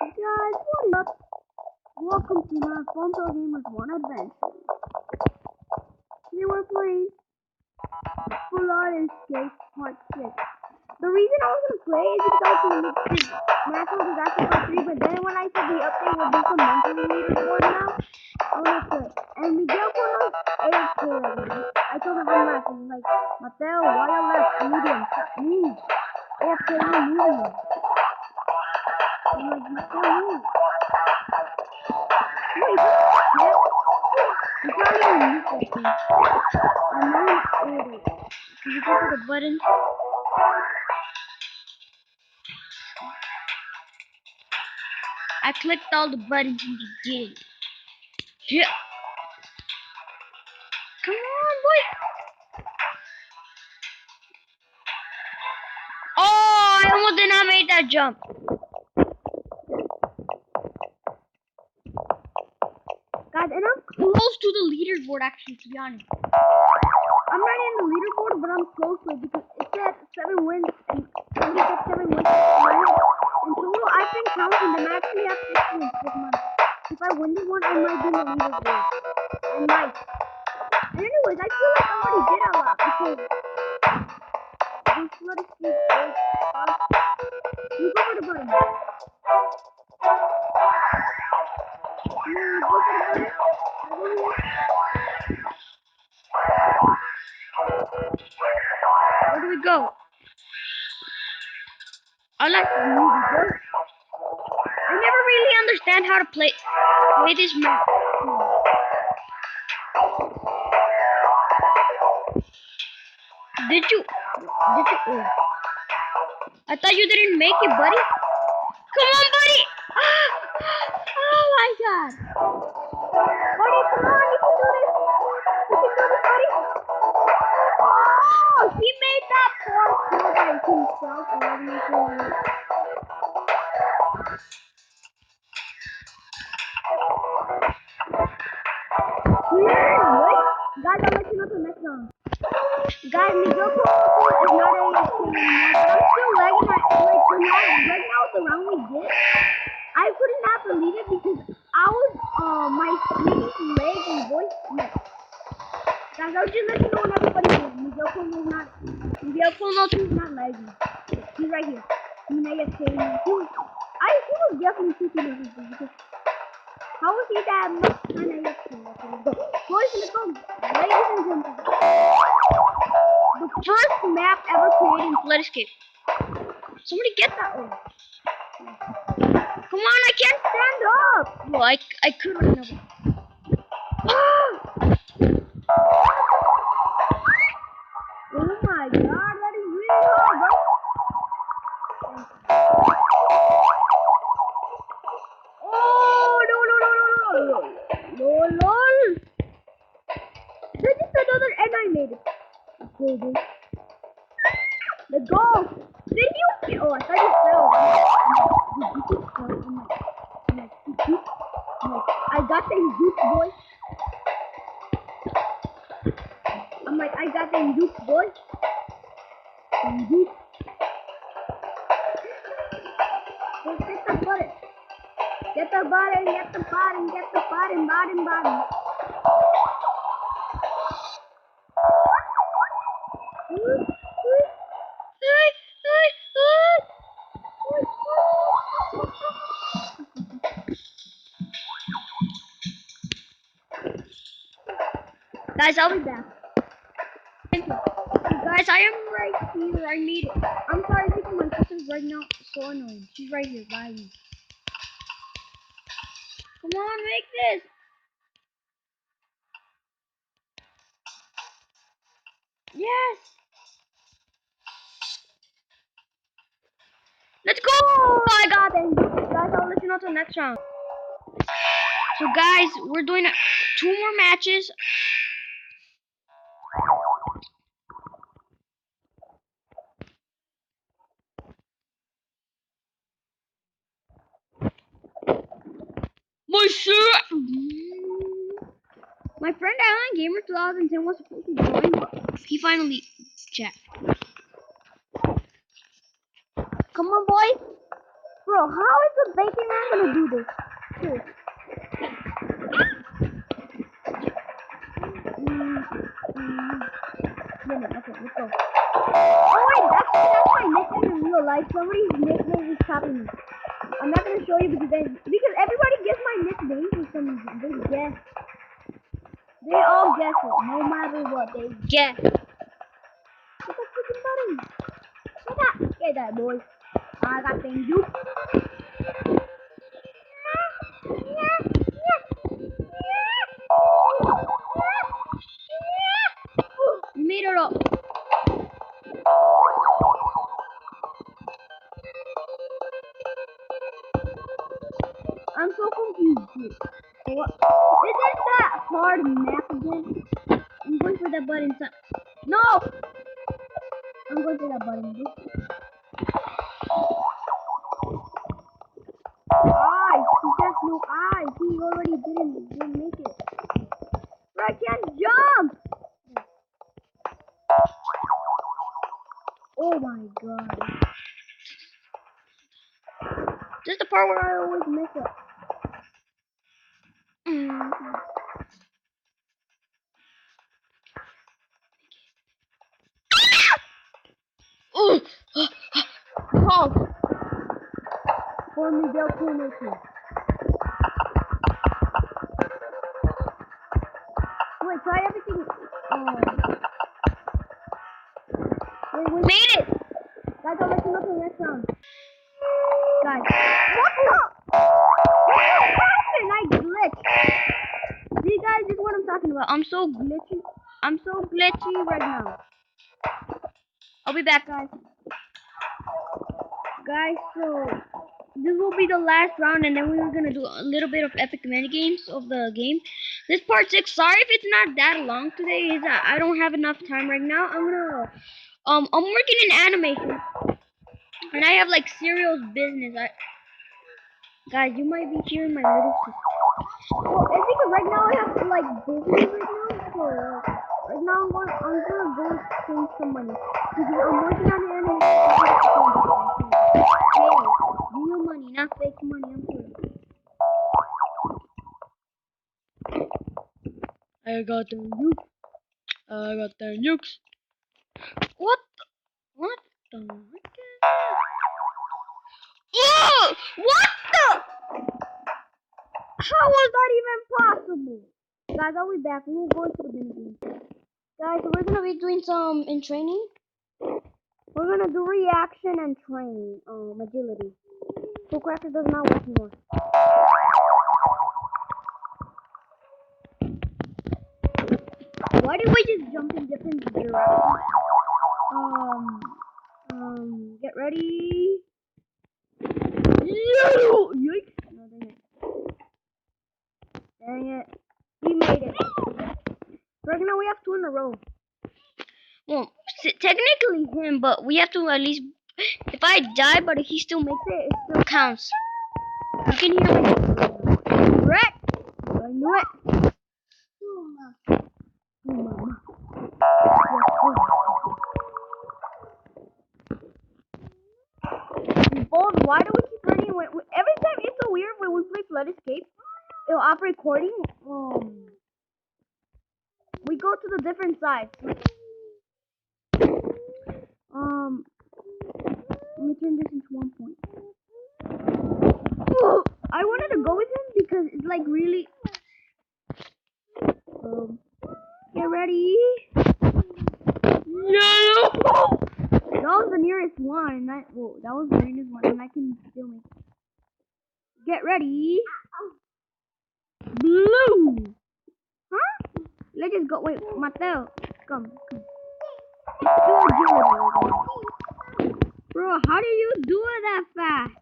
Guys, what up? Welcome to my Fonto Gamers 1 adventure. Here we're playing Full Art Escape Part 6. The reason I was gonna play is because I was gonna make this National Disaster Part 3, but then when I said the update would do some monthly leaderboard now, I wanna play. And Miguel Coolno2 AFK right now. I told him I'm left, and he's like, Mateo, why you left? Medium, move. AFK, you're moving. I'm like, Mateo, move. Wait, what? You can't even use that thing. I know it's older. Can you go to the button? I clicked all the buttons and you did it. Yeah. Come on, boy. Oh, I almost did not make that jump. Guys, and I'm close to the leaderboard actually, to be honest. I'm not in the leaderboard, but I'm close to it because it said 7 wins and he said 7 wins. In total, I've been counting them. I actually have 6 wins this month. If I win this one, I might be in the leaderboard. I might. And anyways, I feel like I already did a lot because this flood escape is you go for the button. You go for the button. Where do we go? I like the movie, bro. I never really understand how to play this map. Did you? Oh. I thought you didn't make it, buddy. Come on, buddy. Oh my God. Buddy, come on, you can do this. You can do this, buddy. Oh, he made that poor kill by himself. What? Guys, I'll let you know the next round. Guys, miguelcoolno2 is not AFK anymore, but I'm still lagging at, like, right now the round we did. I could not believe it because I was, my screen, leg, and voice met. Guys, I'll just let you know when everybody is. miguelcoolno2 is not lagging. He's right here. He's AFK. He was definitely thinking of something because how was he that much time AFK? Okay, let's go. Boys, let's go. Ladies and gentlemen. The first map ever created in Flood Escape. Somebody get that one. Come on, I can't stand up. Well, I could right now. Oh my God, that is really hard, bro. Oh no, lol. This is another and I made it. Okay, dude. Let's go. Did you? Oh, I thought you fell. I got them juke, boy. I'm like, I got them juke, boy. Juke. Get the button. Get the button, get the button, get the button, button. Guys, I'll be back. Thank you. Guys, I am right here. I need it. I'm sorry because my sister's right now so annoying. She's right here by me. Come on, make this. Yes. Let's go. I got it. Guys, I'll let you know till next round. So guys, we're doing 2 more matches. My friend Alan Gamer 2010 was supposed to join, but he finally checked. Come on, boy. Bro, Bro, how is the bacon man gonna do this? Seriously. Okay, let's go. Oh wait, that's my nickname in real life. Somebody's nickname is copying me. I'm not gonna show you because everybody gets my nickname for some reason. They guess. They all guess it, no matter what. They guess. Get that freaking button. Get that, boys. I got things you. You made it up. I'm so confused here. What? Isn't that hard map again? I'm going for that button. No! I'm going for that button. Eyes! He has no eyes. He already didn't make it. But I can't jump! Oh my god. This is the part where I always mess up. Oh! Oh! For miguelcoolno2. Wait, try everything. Wait, we made it! Guys, I'll let you know for the next round. Guys. What happened? I glitched. See, guys, this is what I'm talking about. I'm so glitchy. I'm so glitchy right now. I'll be back, guys. Guys, so this will be the last round, and then we're gonna do a little bit of epic mini games of the game. This part 6. Sorry if it's not that long today. Is that I don't have enough time right now. I'm working in animation, and I have like serious business. Guys, you might be hearing my little sister. Well, I think right now I have like business right now. So right now I'm gonna go save some money because I'm working on the animation. Hey, real money, not fake money. I'm sure. I got the nukes. I got the nukes. What? What the heck? Oh! What the? How was that even possible? Guys, I'll be back. We'll go into the beginning. Guys, so we're gonna be doing some in training. We're gonna do reaction and training. Agility. So Cracker does not work anymore. Why do we just jump in different directions? Get ready. Yo! Yoink! No, dang it. Dang it. We made it. Right now we have 2 in a row. Well, technically him, but we have to at least. If I die, but if he still makes it, it still counts. You can hear me. Right? I knew it. Bold, why do we keep running? Every time it's so weird when we play Flood Escape. It'll off recording. We go to the different sides. Let me turn this into 1 point. I wanted to go with him because it's like really. Get ready. No! That was the nearest one. That was the nearest one, and I can still make it. Get ready. Blue. Huh? Let's just go. Wait, Mateo, come. Do agility. Bro, how do you do it that fast?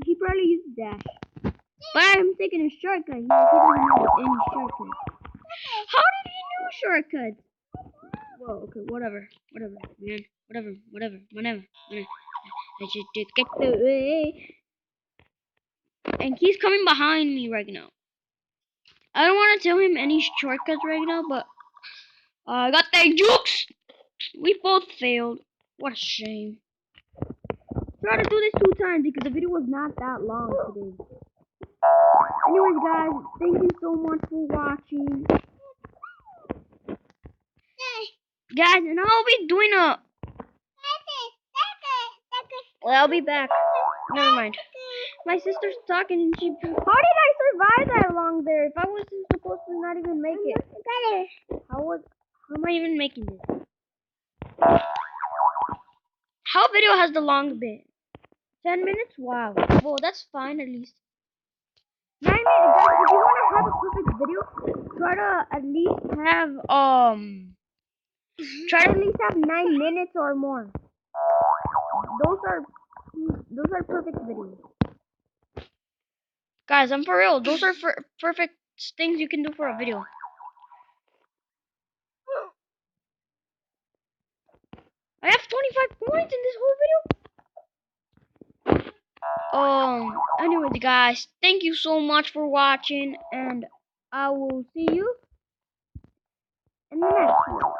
He probably used dash. But I'm taking a shortcut. He doesn't know any shortcuts. How did he know shortcuts? Whoa, okay, whatever, man. Whatever. I should just get the way. And he's coming behind me right now. I don't want to tell him any shortcuts right now, but I got the jukes. We both failed. What a shame. try to do this 2 times because the video was not that long today. Anyways, guys, thank you so much for watching. Guys, and I'll be doing a... Well, I'll be back. Never mind. My sister's talking and she... How did I survive that long there if I was supposed to not even make it? How am I even making this? How video has the long bit? 10 minutes? Wow. Well, that's fine at least. 9 minutes, guys. If you want to have a perfect video, try to at least have 9 minutes or more. Those are perfect videos. Guys, I'm for real. Those are perfect things you can do for a video. I have 25 points in this whole video. Anyways, guys, thank you so much for watching, and I will see you in the next one.